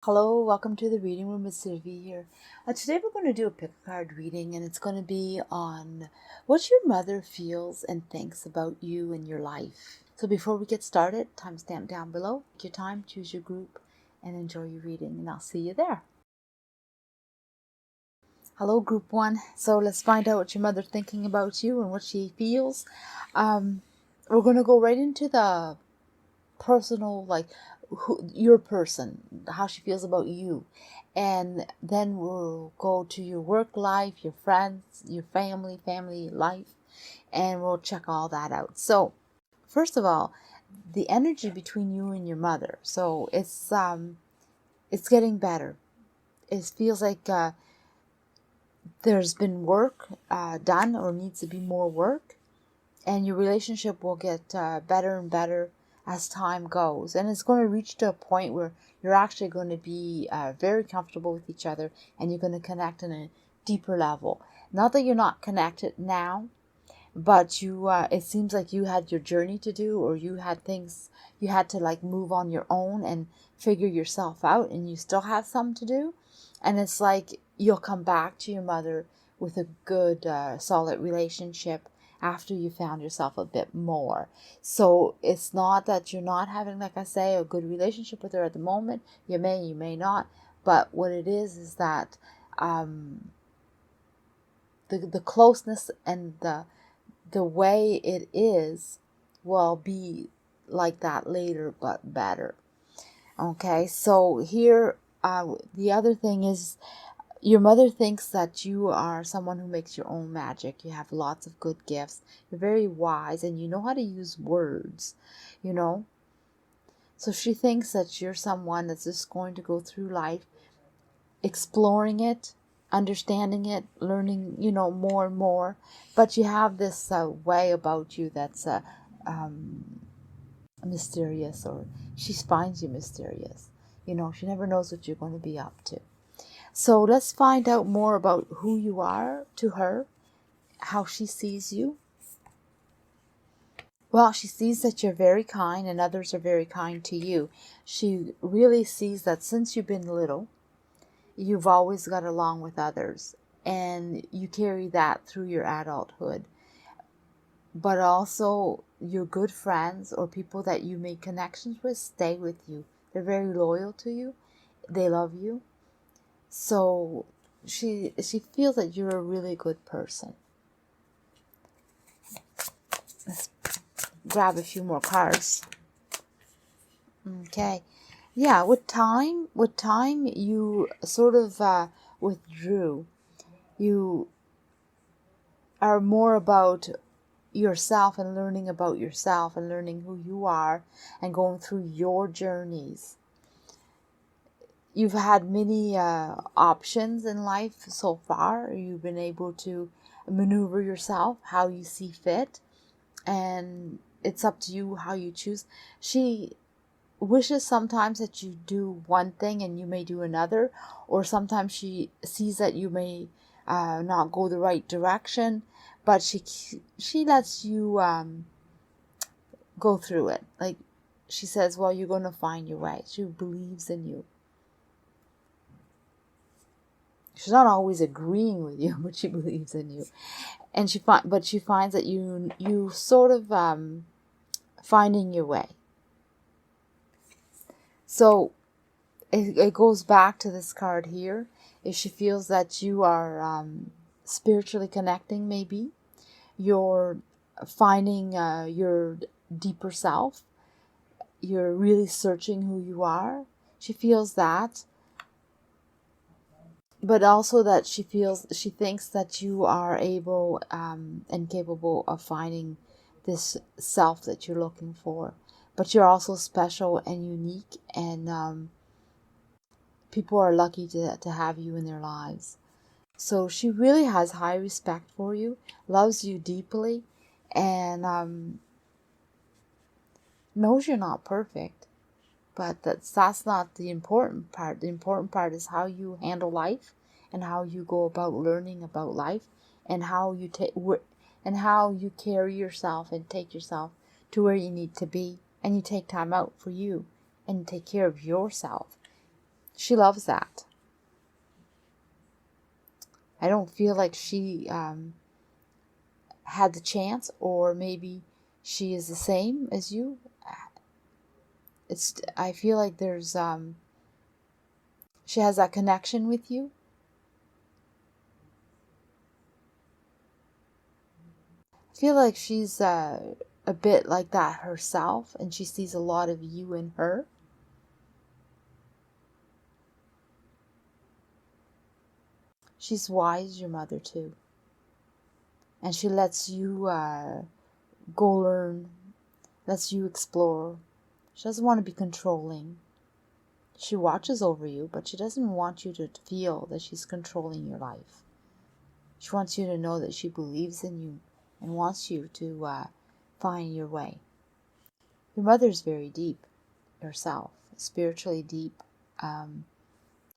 Hello, welcome to the reading room with Sylvie here. Today we're going to do a pick a card reading, and it's going to be on what your mother feels and thinks about you and your life. So before we get started, timestamp down below. Take your time, choose your group, and enjoy your reading, and I'll see you there. Hello, group one. So let's find out what your mother's thinking about you and what she feels. We're going to go right into the personal, your person, how she feels about you, and then we'll go to your work life, your friends, your family life, and we'll check all that out. So first of all, the energy between you and your mother. So it's getting better. It feels like there's been work done, or needs to be more work, and your relationship will get better and better as time goes, and it's going to reach to a point where you're actually going to be very comfortable with each other, and you're going to connect on a deeper level. Not that you're not connected now, but you it seems like you had your journey to do, or you had things you had to move on your own and figure yourself out, and you still have some to do, and it's like you'll come back to your mother with a good solid relationship after you found yourself a bit more. So it's not that you're not having, like I say, a good relationship with her at the moment. You may not, but what it is that the closeness and the way it is will be like that later, but better. Okay, so here the other thing is, your mother thinks that you are someone who makes your own magic. You have lots of good gifts. You're very wise, and you know how to use words, you know. So she thinks that you're someone that's just going to go through life exploring it, understanding it, learning, more and more. But you have this way about you that's mysterious, or she finds you mysterious. She never knows what you're going to be up to. So let's find out more about who you are to her, how she sees you. Well, she sees that you're very kind and others are very kind to you. She really sees that since you've been little, you've always got along with others, and you carry that through your adulthood. But also, your good friends or people that you make connections with stay with you. They're very loyal to you. They love you. So she feels that you're a really good person. Let's grab a few more cards. Okay. Yeah, with time you sort of withdrew. You are more about yourself and learning about yourself and learning who you are and going through your journeys. You've had many options in life so far. You've been able to maneuver yourself how you see fit, and it's up to you how you choose. She wishes sometimes that you do one thing and you may do another, or sometimes she sees that you may not go the right direction, but she lets you go through it. Like, she says, well, you're going to find your way. She believes in you. She's not always agreeing with you, but she believes in you, and she finds that you sort of finding your way. So it goes back to this card here. If she feels that you are spiritually connecting, maybe you're finding your deeper self. You're really searching who you are. She feels that. But also that she thinks that you are able and capable of finding this self that you're looking for. But you're also special and unique, and people are lucky to have you in their lives. So she really has high respect for you, loves you deeply, and knows you're not perfect. But that's not the important part. The important part is how you handle life, and how you go about learning about life, and how you carry yourself and take yourself to where you need to be, and you take time out for you and take care of yourself. She loves that. I don't feel like she had the chance, or maybe she is the same as you. I feel like there's she has that connection with you. I feel like she's a bit like that herself, and she sees a lot of you in her. She's wise, your mother too, and she lets you go learn, lets you explore. She doesn't want to be controlling. She watches over you, but she doesn't want you to feel that she's controlling your life. She wants you to know that she believes in you and wants you to find your way. Your mother's very deep herself, spiritually deep.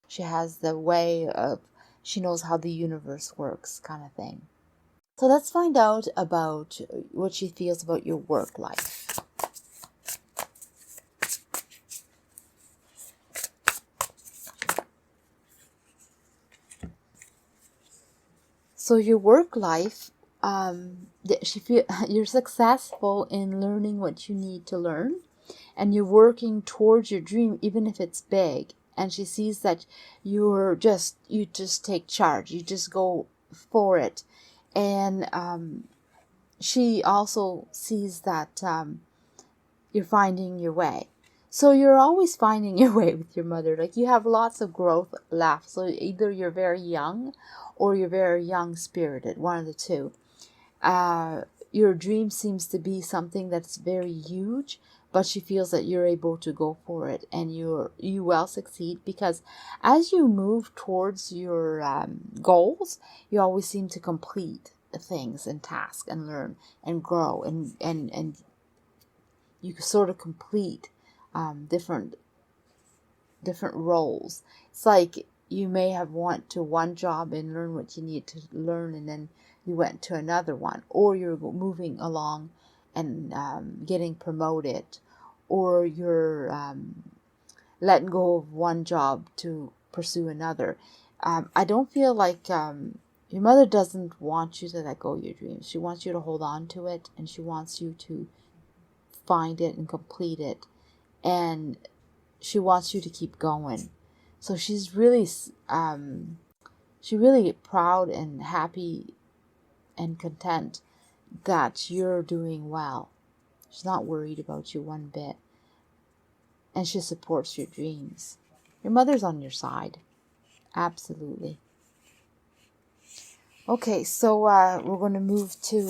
She has the way of, she knows how the universe works, kind of thing. So let's find out about what she feels about your work life. So your work life, she feel you're successful in learning what you need to learn, and you're working towards your dream, even if it's big. And she sees that you just take charge, you just go for it, and she also sees that you're finding your way. So you're always finding your way with your mother. Like, you have lots of growth left. So either you're very young or you're very young spirited, one of the two. Your dream seems to be something that's very huge, but she feels that you're able to go for it, and you will succeed, because as you move towards your goals, you always seem to complete things and tasks and learn and grow, and you sort of complete different roles. It's like you may have went to one job and learned what you need to learn, and then you went to another one, or you're moving along and getting promoted, or you're letting go of one job to pursue another. I don't feel like your mother doesn't want you to let go of your dreams. She wants you to hold on to it, and she wants you to find it and complete it, and she wants you to keep going. So she's really proud and happy and content that you're doing well. She's not worried about you one bit, and she supports your dreams. Your mother's on your side, absolutely. Okay, so we're going to move to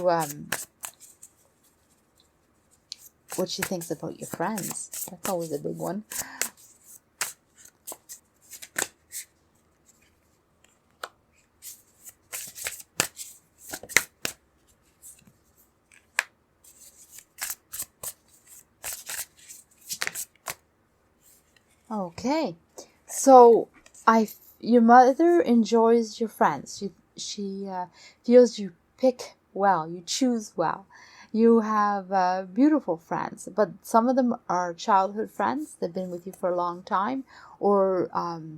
what she thinks about your friends. That's always a big one. Okay, so your mother enjoys your friends. She feels you pick well, you choose well. You have beautiful friends, but some of them are childhood friends. They've been with you for a long time, or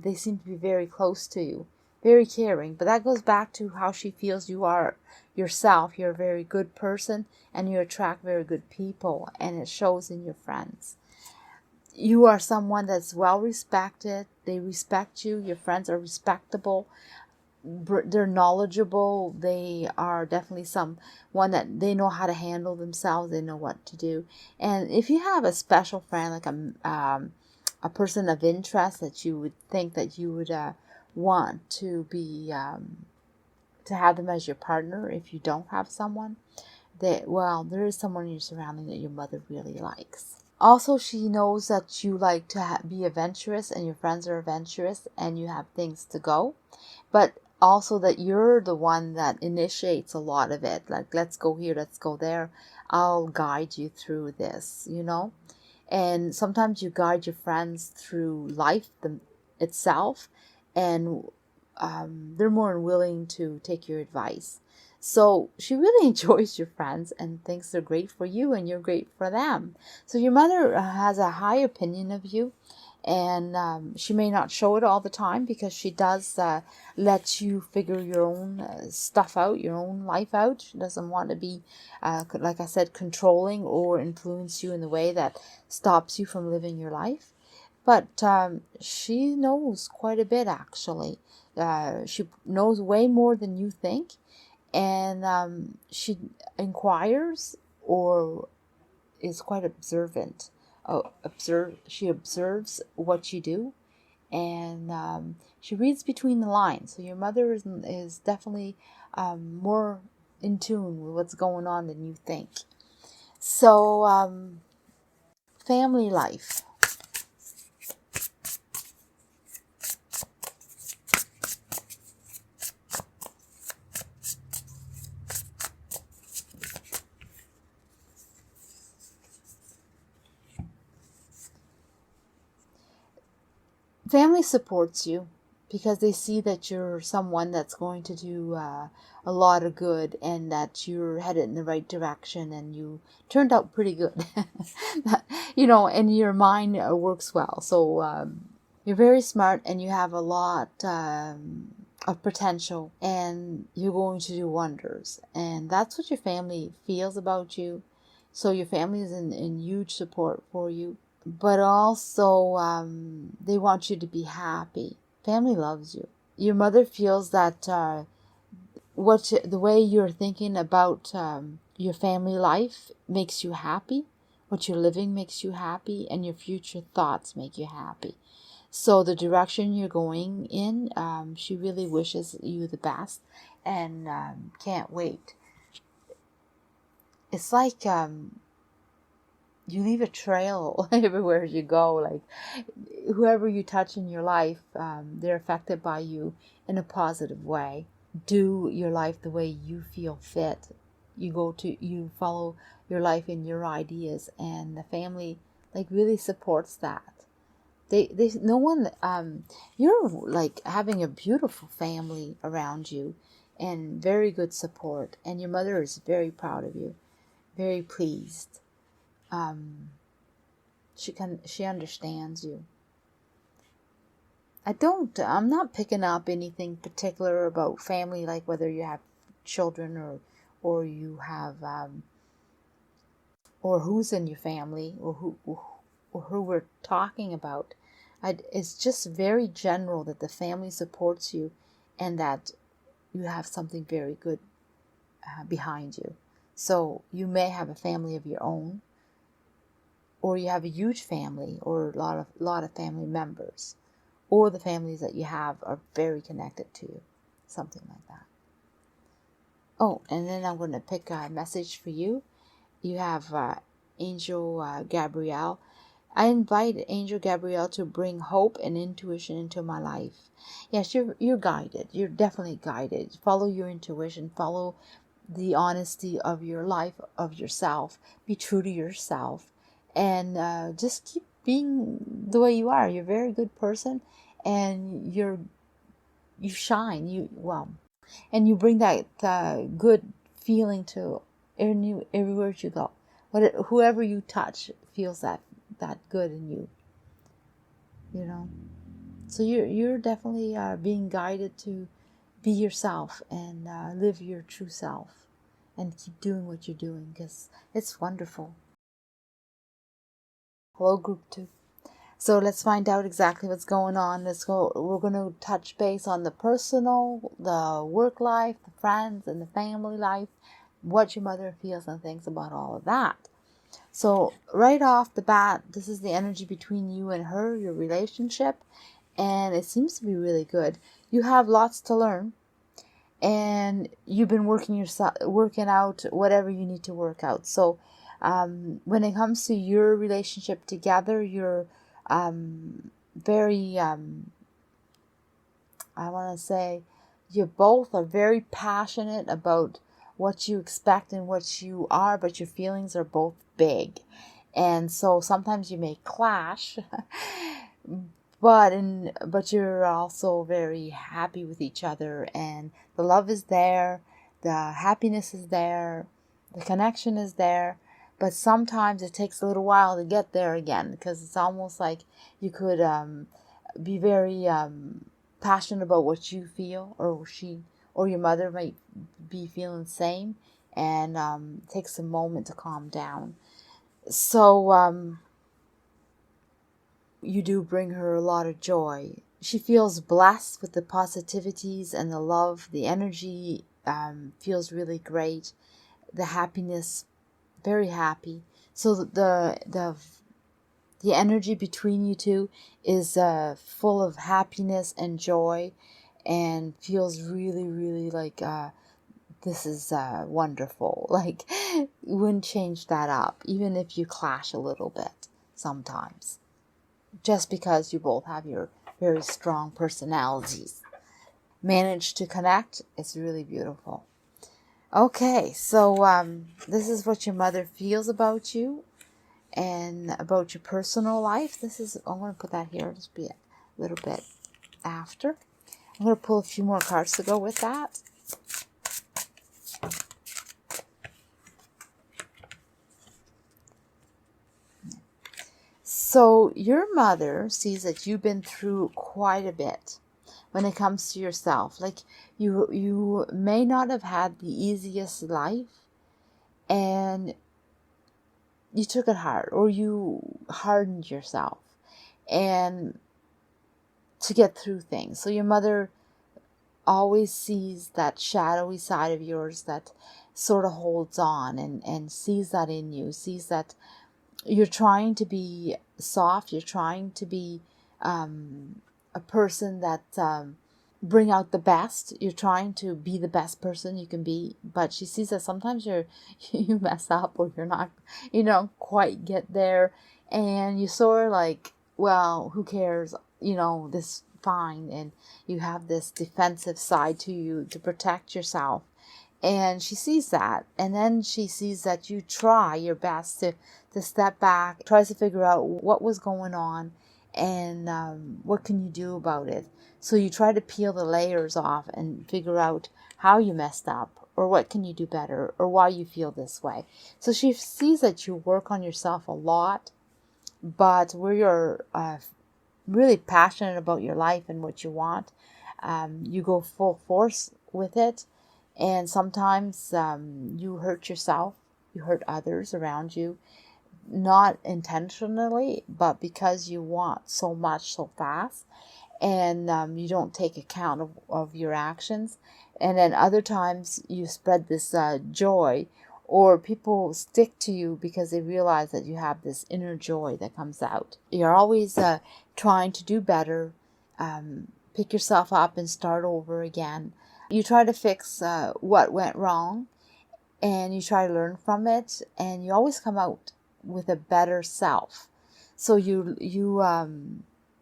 they seem to be very close to you, very caring. But that goes back to how she feels you are yourself. You're a very good person, and you attract very good people, and it shows in your friends. You are someone that's well respected. They respect you. Your friends are respectable. They're knowledgeable. They are definitely someone that they know how to handle themselves. They know what to do. And if you have a special friend, like a person of interest that you would think that you would want to be to have them as your partner, if you don't have someone, there is someone in your surrounding that your mother really likes. Also, she knows that you like to be adventurous, and your friends are adventurous, and you have things to go. But also that you're the one that initiates a lot of it. Like, let's go here, let's go there. I'll guide you through this, And sometimes you guide your friends through life itself, and they're more willing to take your advice. So she really enjoys your friends and thinks they're great for you, and you're great for them. So your mother has a high opinion of you, And she may not show it all the time, because she does let you figure your own stuff out, your own life out. She doesn't want to be, like I said, controlling or influence you in the way that stops you from living your life. But she knows quite a bit, actually. She knows way more than you think. And she inquires, or is quite observant. She observes what you do, and she reads between the lines. So your mother is definitely more in tune with what's going on than you think. So family life. Family supports you because they see that you're someone that's going to do a lot of good, and that you're headed in the right direction, and you turned out pretty good. And your mind works well. So you're very smart, and you have a lot of potential, and you're going to do wonders. And that's what your family feels about you. So your family is in huge support for you. But also, they want you to be happy. Family loves you. Your mother feels that the way you're thinking about your family life makes you happy. What you're living makes you happy, and your future thoughts make you happy. So the direction you're going in, she really wishes you the best, and can't wait. It's like you leave a trail everywhere you go. Like, whoever you touch in your life, they're affected by you in a positive way. Do your life the way you feel fit. You follow your life in your ideas, and the family really supports that. No one, you're like having a beautiful family around you, and very good support, and your mother is very proud of you, very pleased. She understands you. I'm not picking up anything particular about family, like whether you have children, or you have or who's in your family, or who we're talking about. It's just very general that the family supports you, and that you have something very good behind you. So you may have a family of your own, or you have a huge family, or a lot of family members, or the families that you have are very connected to you, something like that. Oh, and then I'm going to pick a message for you. You have Angel Gabrielle. I invite Angel Gabrielle to bring hope and intuition into my life. Yes, you're guided. You're definitely guided. Follow your intuition. Follow the honesty of your life, of yourself. Be true to yourself. And just keep being the way you are. You're a very good person, and you shine. And you bring that good feeling to everywhere you go. Whoever you touch feels that good in you. So you're definitely being guided to be yourself, and live your true self, and keep doing what you're doing, because it's wonderful. Hello, group 2. So let's find out exactly what's going on. We're going to touch base on the personal, the work life, the friends, and the family life, what your mother feels and thinks about all of that. So right off the bat, this is the energy between you and her, your relationship, and it seems to be really good. You have lots to learn, and you've been working out whatever you need to work out. So when it comes to your relationship together, you're very, I want to say, you both are very passionate about what you expect and what you are, but your feelings are both big. And so sometimes you may clash, but you're also very happy with each other, and the love is there, the happiness is there, the connection is there. but sometimes it takes a little while to get there again, because it's almost like you could be very passionate about what you feel, or your mother might be feeling the same, and it takes a moment to calm down. So you do bring her a lot of joy. She feels blessed with the positivities and the love. The energy feels really great. The happiness, very happy. So the energy between you two is full of happiness and joy, and feels really, really like this is wonderful. Like, you wouldn't change that up, even if you clash a little bit sometimes, just because you both have your very strong personalities. Manage to connect. It's really beautiful. Okay, so this is what your mother feels about you and about your personal life. I'm going to put that here, just be a little bit after. I'm going to pull a few more cards to go with that. So your mother sees that you've been through quite a bit when it comes to yourself. Like, you may not have had the easiest life, and you took it hard, or you hardened yourself and to get through things. So your mother always sees that shadowy side of yours that sort of holds on, and sees that in you, sees that you're trying to be soft, you're trying to be a person that bring out the best, you're trying to be the best person you can be, but she sees that sometimes you mess up, or you're not, you don't quite get there, and you sort of like, well, who cares, this fine, and you have this defensive side to you to protect yourself. And she sees that, and then she sees that you try your best to step back, tries to figure out what was going on, and what can you do about it. So you try to peel the layers off and figure out how you messed up, or what can you do better, or why you feel this way. So she sees that you work on yourself a lot, but where you're really passionate about your life and what you want, you go full force with it. And sometimes you hurt yourself, you hurt others around you, not intentionally, but because you want so much so fast, and you don't take account of your actions. And then other times you spread this joy, or people stick to you because they realize that you have this inner joy that comes out. You're always trying to do better, pick yourself up and start over again. You try to fix what went wrong, and you try to learn from it, and you always come out with a better self. So you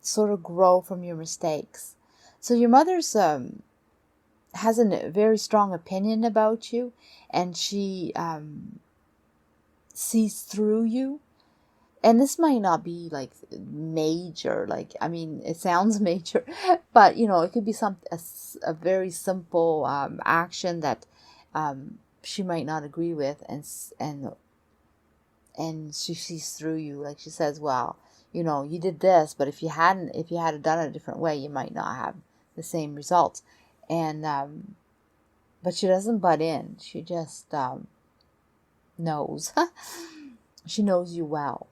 sort of grow from your mistakes. So your mother's has a very strong opinion about you, and she sees through you. And this might not be like major, it sounds major, but it could be a very simple action that she might not agree with, and she sees through you. Like, she says, well, you did this, but if you had done it a different way, you might not have the same results. And but she doesn't butt in. She just knows. She knows you well.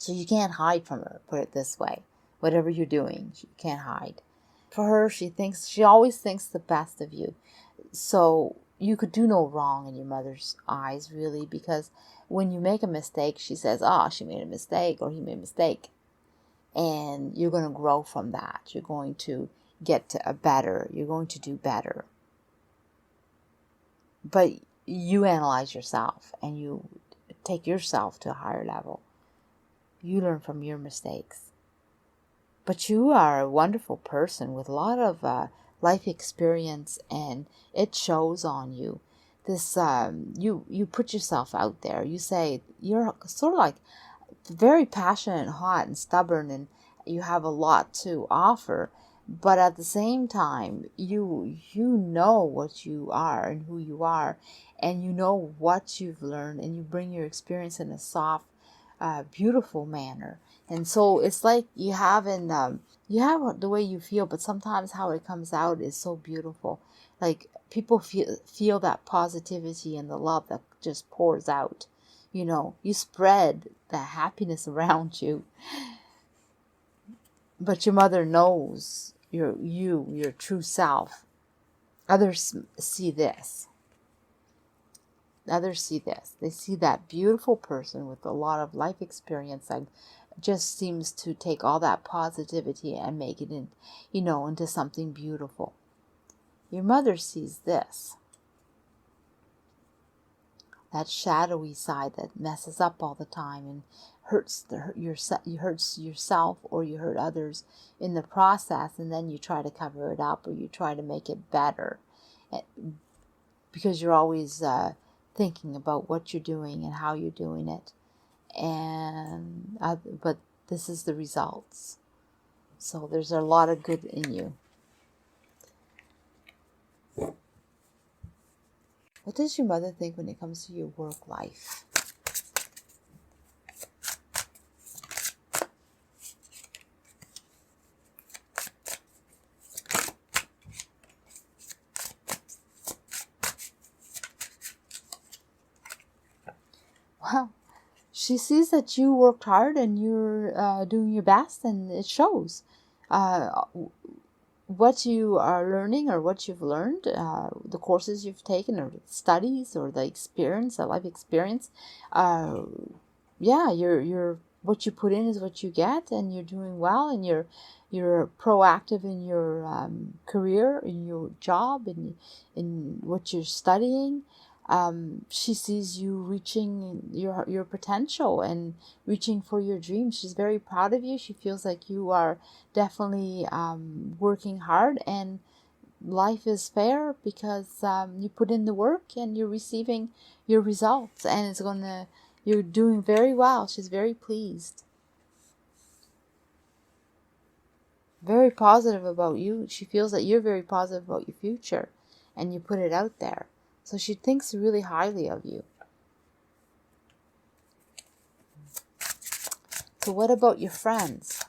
So you can't hide from her, put it this way. Whatever you're doing, you can't hide. For her, she always thinks the best of you. So you could do no wrong in your mother's eyes, really, because when you make a mistake, she says, oh, she made a mistake, or he made a mistake. And you're going to grow from that. You're going to get to you're going to do better. But you analyze yourself, and you take yourself to a higher level. You learn from your mistakes. But you are a wonderful person with a lot of life experience, and it shows on you. This you put yourself out there. You say you're sort of like very passionate and hot and stubborn, and you have a lot to offer. But at the same time, you know what you are and who you are, and you know what you've learned, and you bring your experience in a soft, beautiful manner. And so it's like you have the way you feel, but sometimes how it comes out is so beautiful. Like people feel that positivity and the love that just pours out. You spread the happiness around you. But your mother knows your true self. Others see this. Others see this. They see that beautiful person with a lot of life experience that just seems to take all that positivity and make it into something beautiful. Your mother sees this. That shadowy side that messes up all the time and you hurts yourself, or you hurt others in the process, and then you try to cover it up, or you try to make it better, because you're always thinking about what you're doing and how you're doing it, but this is the results. So there's a lot of good in you. What does your mother think when it comes to your work life? Well, she sees that you worked hard and you're doing your best, and it shows. What you are learning, or what you've learned, the courses you've taken, or the studies, or the experience, the life experience, you're what you put in is what you get, and you're doing well, and you're proactive in your career, in your job, in what you're studying. She sees you reaching your potential and reaching for your dreams. She's very proud of you. She feels like you are definitely working hard, and life is fair because you put in the work and you're receiving your results, and you're doing very well. She's very pleased. Very positive about you. She feels that you're very positive about your future, and you put it out there. So she thinks really highly of you. So what about your friends?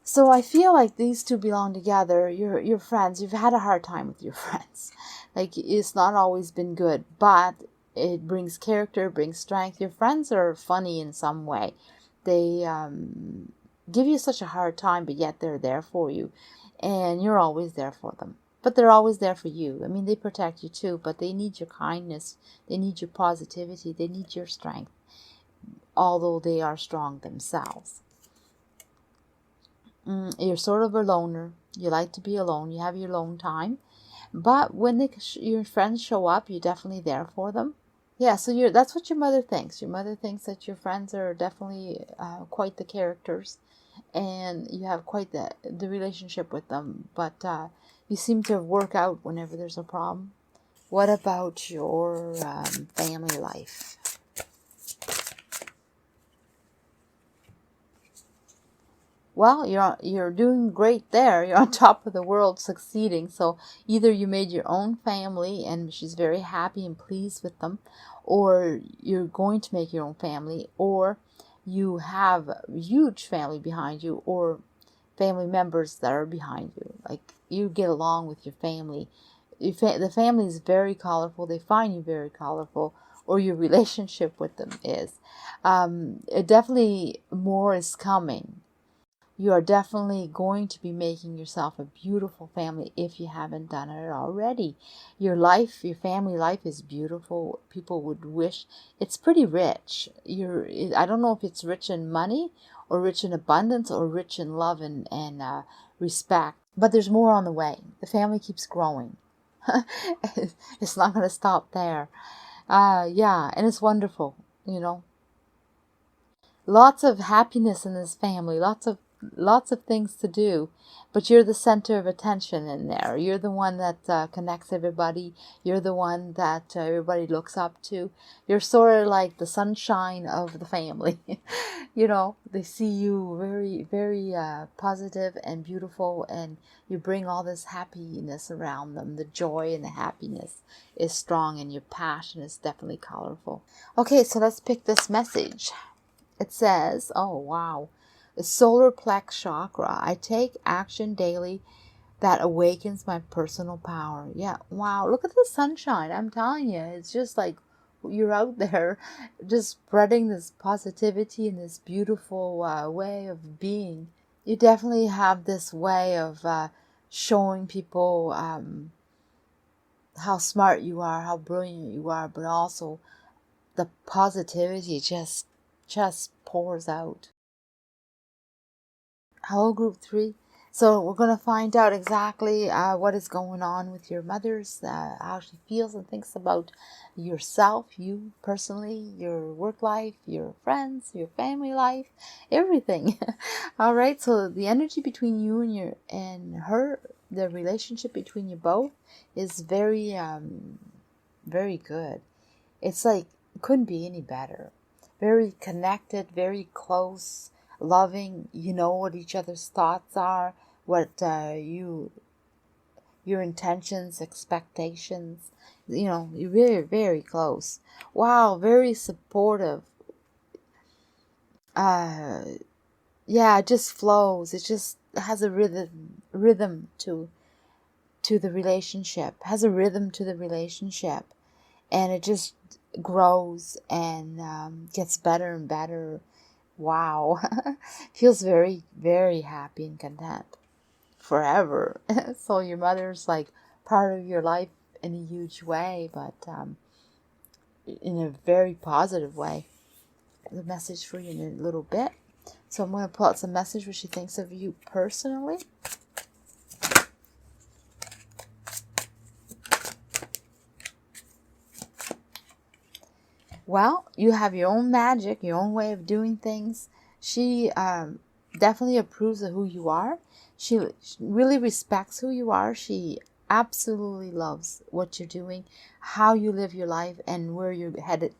So I feel like these two belong together. Your friends, you've had a hard time with your friends. Like, it's not always been good, but it brings character, brings strength. Your friends are funny in some way. They give you such a hard time, but yet they're there for you. And you're always there for them. But they're always there for you. I mean, they protect you too, but they need your kindness. They need your positivity. They need your strength, although they are strong themselves. You're sort of a loner. You like to be alone. You have your alone time. But when your friends show up, you're definitely there for them. Yeah, so that's what your mother thinks. Your mother thinks that your friends are definitely quite the characters, and you have quite the relationship with them. But you seem to work out whenever there's a problem. What about your family life? Well, you're doing great there. You're on top of the world, succeeding. So either you made your own family and she's very happy and pleased with them, or you're going to make your own family, or you have a huge family behind you, or family members that are behind you. Like, you get along with your family. The family is very colorful. They find you very colorful, or your relationship with them is. Definitely more is coming. You are definitely going to be making yourself a beautiful family if you haven't done it already. Your family life is beautiful. People would wish it's pretty rich. I don't know if it's rich in money, or rich in abundance, or rich in love and respect. But there's more on the way. The family keeps growing. It's not going to stop there. And it's wonderful, Lots of happiness in this family. Lots of lots of things to do, but you're the center of attention in there. You're the one that connects everybody. You're the one that everybody looks up to. You're sort of like the sunshine of the family. You know, they see you very, very positive and beautiful, and you bring all this happiness around them. The joy and the happiness is strong, and your passion is definitely colorful. Okay, so let's pick this message. It says, oh wow, the solar plex chakra. I take action daily that awakens my personal power. Yeah, wow, look at the sunshine. I'm telling you, it's just like you're out there just spreading this positivity and this beautiful way of being. You definitely have this way of showing people how smart you are, how brilliant you are, but also the positivity just pours out. Hello, group 3. So we're going to find out exactly what is going on with your mother's, how she feels and thinks about yourself, you personally, your work life, your friends, your family life, everything. All right. So the energy between you and her, the relationship between you both, is very, very good. It's like it couldn't be any better. Very connected, very close, loving. You know what each other's thoughts are, what your intentions, expectations. You know, you're very, very close. Wow, very supportive. Yeah, it just flows. It just has a rhythm to the relationship. Has a rhythm to the relationship, and it just grows and gets better and better. Wow. Feels very, very happy and content forever. So your mother's like part of your life in a huge way, but in a very positive way. The message for you in a little bit. So I'm going to pull out some message what she thinks of you personally. Well, you have your own magic, your own way of doing things. She definitely approves of who you are. She really respects who you are. She absolutely loves what you're doing, how you live your life, and where you're headed,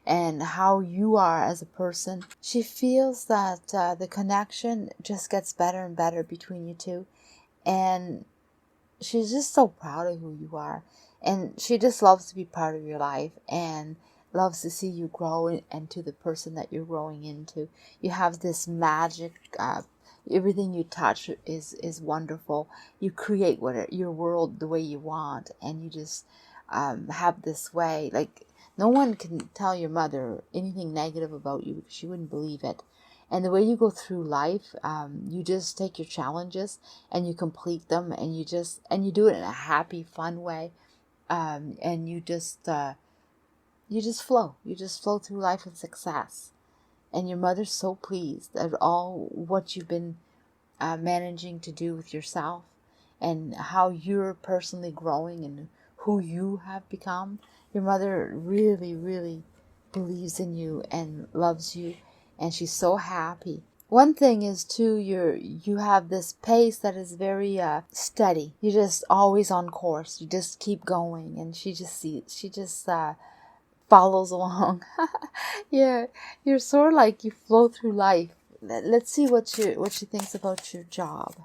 and how you are as a person. She feels that the connection just gets better and better between you two. And she's just so proud of who you are. And she just loves to be part of your life and loves to see you grow into the person that you're growing into. You have this magic. Everything you touch is wonderful. You create your world the way you want, and you just have this way. Like, no one can tell your mother anything negative about you because she wouldn't believe it. And the way you go through life, you just take your challenges and you complete them, and you do it in a happy, fun way, and you just flow. You just flow through life with success. And your mother's so pleased at all what you've been managing to do with yourself, and how you're personally growing and who you have become. Your mother really, really believes in you and loves you, and she's so happy. One thing is too, you have this pace that is very steady. You're just always on course. You just keep going, and she just follows along. Yeah, you're sort of like you flow through life. Let's see what she thinks about your job,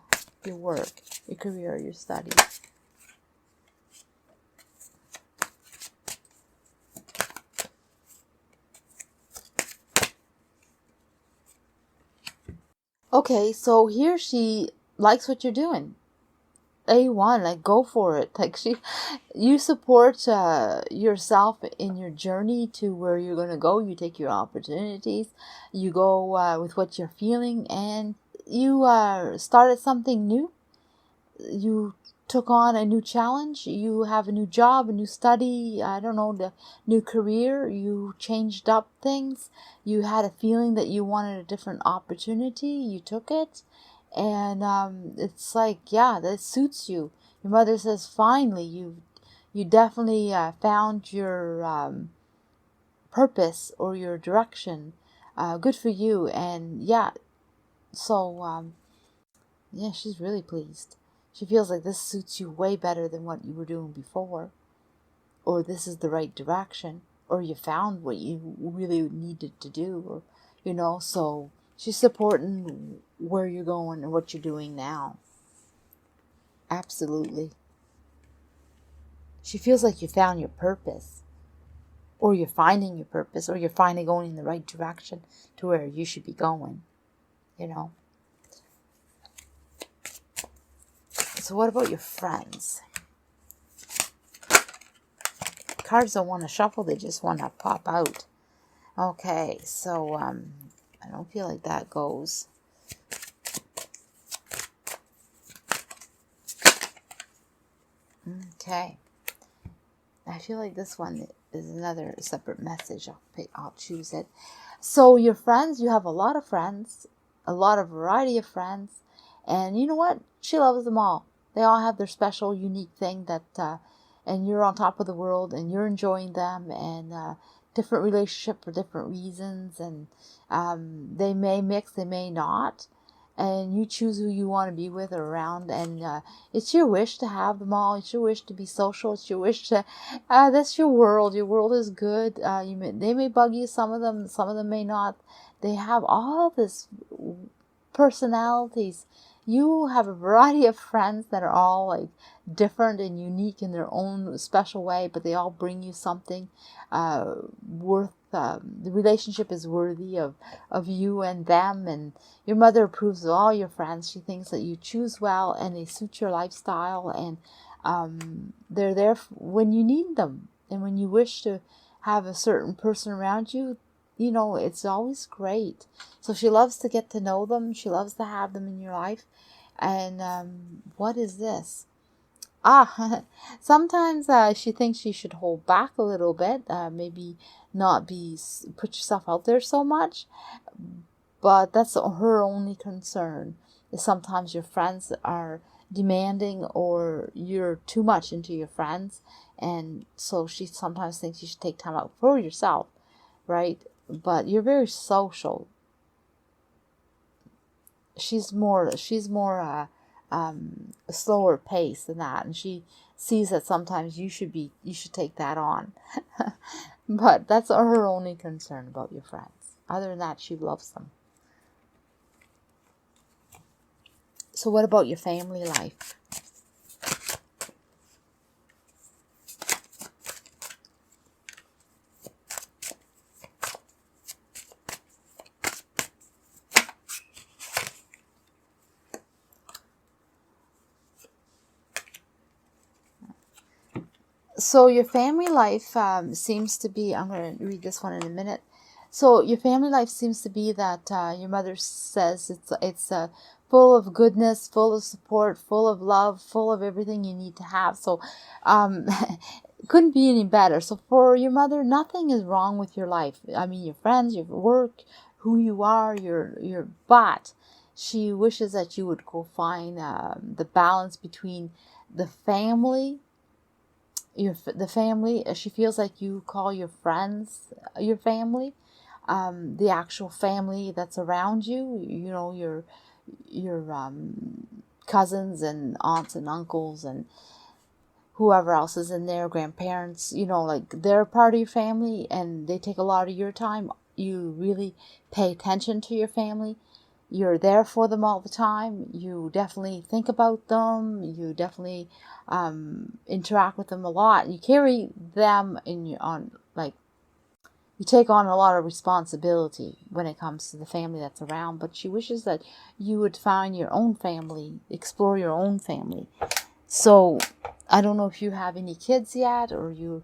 your work, your career, your studies. Okay, so here she likes what you're doing. A1, like, go for it. Like, you support yourself in your journey to where you're going to go. You take your opportunities, you go with what you're feeling, and you started something new. You took on a new challenge. You have a new job, a new study, I don't know, the new career. You changed up things. You had a feeling that you wanted a different opportunity. You took it. And it's like, yeah, that suits you. Your mother says, finally, you definitely found your purpose or your direction. Good for you. And yeah, So, yeah, she's really pleased. She feels like this suits you way better than what you were doing before. Or this is the right direction. Or you found what you really needed to do. Or, so she's supporting where you're going and what you're doing now. Absolutely. She feels like you found your purpose. Or you're finding your purpose. Or you're finally going in the right direction to where you should be going. So what about your friends? Cards don't want to shuffle, they just want to pop out. Okay, so I don't feel like that goes. Okay. I feel like this one is another separate message. I'll choose it. So your friends, you have a lot of friends, a lot of variety of friends, and you know what? She loves them all. They all have their special, unique thing that, and you're on top of the world, and you're enjoying them, and different relationship for different reasons, and they may mix, they may not, and you choose who you want to be with or around, and it's your wish to have them all. It's your wish to be social. It's your wish to, that's your world. Your world is good. They may bug you, some of them may not. They have all this personalities. You have a variety of friends that are all like different and unique in their own special way, but they all bring you something worth. The relationship is worthy of you and them, and your mother approves of all your friends. She thinks that you choose well and they suit your lifestyle, and they're there when you need them, and when you wish to have a certain person around you. It's always great. So she loves to get to know them. She loves to have them in your life. And what is this? Sometimes she thinks you should hold back a little bit. Maybe not put yourself out there so much. But that's her only concern. Is sometimes your friends are demanding, or you're too much into your friends. And so she sometimes thinks you should take time out for yourself. Right? But you're very social. She's more a slower pace than that, and she sees that sometimes you should take that on. But that's her only concern about your friends. Other than that, she loves them. So what about your family life? So your family life seems to be, I'm going to read this one in a minute. So your family life seems to be that your mother says it's full of goodness, full of support, full of love, full of everything you need to have. So couldn't be any better. So for your mother, nothing is wrong with your life. I mean, your friends, your work, who you are, but she wishes that you would go find the balance between the family. The family, she feels like you call your friends your family, the actual family that's around you, your cousins and aunts and uncles and whoever else is in there, grandparents, like they're part of your family and they take a lot of your time. You really pay attention to your family. You're there for them all the time. You definitely think about them. You definitely interact with them a lot. You carry them you take on a lot of responsibility when it comes to the family that's around. But she wishes that you would find your own family, explore your own family. So I don't know if you have any kids yet, or you're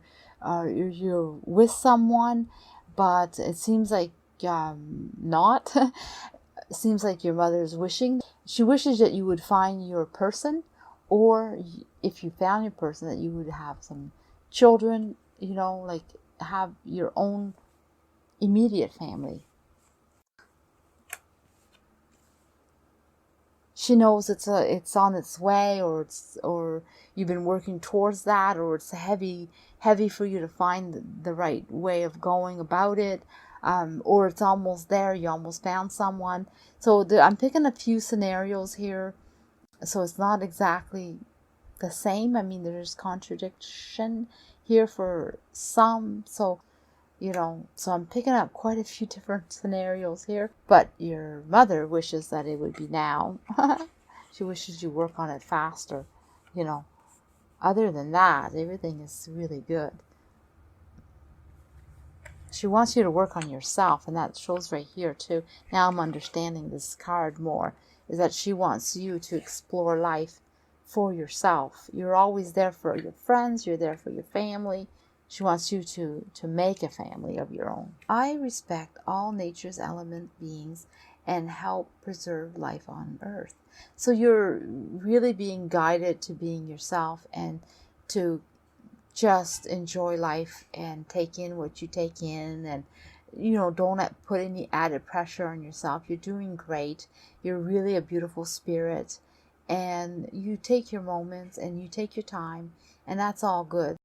with someone, but it seems like not. It seems like your mother's wishing. She wishes that you would find your person, or if you found your person, that you would have some children, like have your own immediate family. She knows it's on its way, or you've been working towards that, or it's heavy for you to find the right way of going about it. or it's almost there, you almost found someone. So I'm picking a few scenarios here, so it's not exactly the same. I mean, there's contradiction here for some, so so I'm picking up quite a few different scenarios here. But your mother wishes that it would be now. She wishes you work on it faster. Other than that, everything is really good. She wants you to work on yourself, and that shows right here too. Now I'm understanding this card more, is that she wants you to explore life for yourself. You're always there for your friends, you're there for your family. She wants you to make a family of your own. I respect all nature's element beings and help preserve life on earth. So you're really being guided to being yourself and to just enjoy life and take in what you take in, and don't put any added pressure on yourself. You're doing great. You're really a beautiful spirit, and you take your moments and you take your time, and that's all good.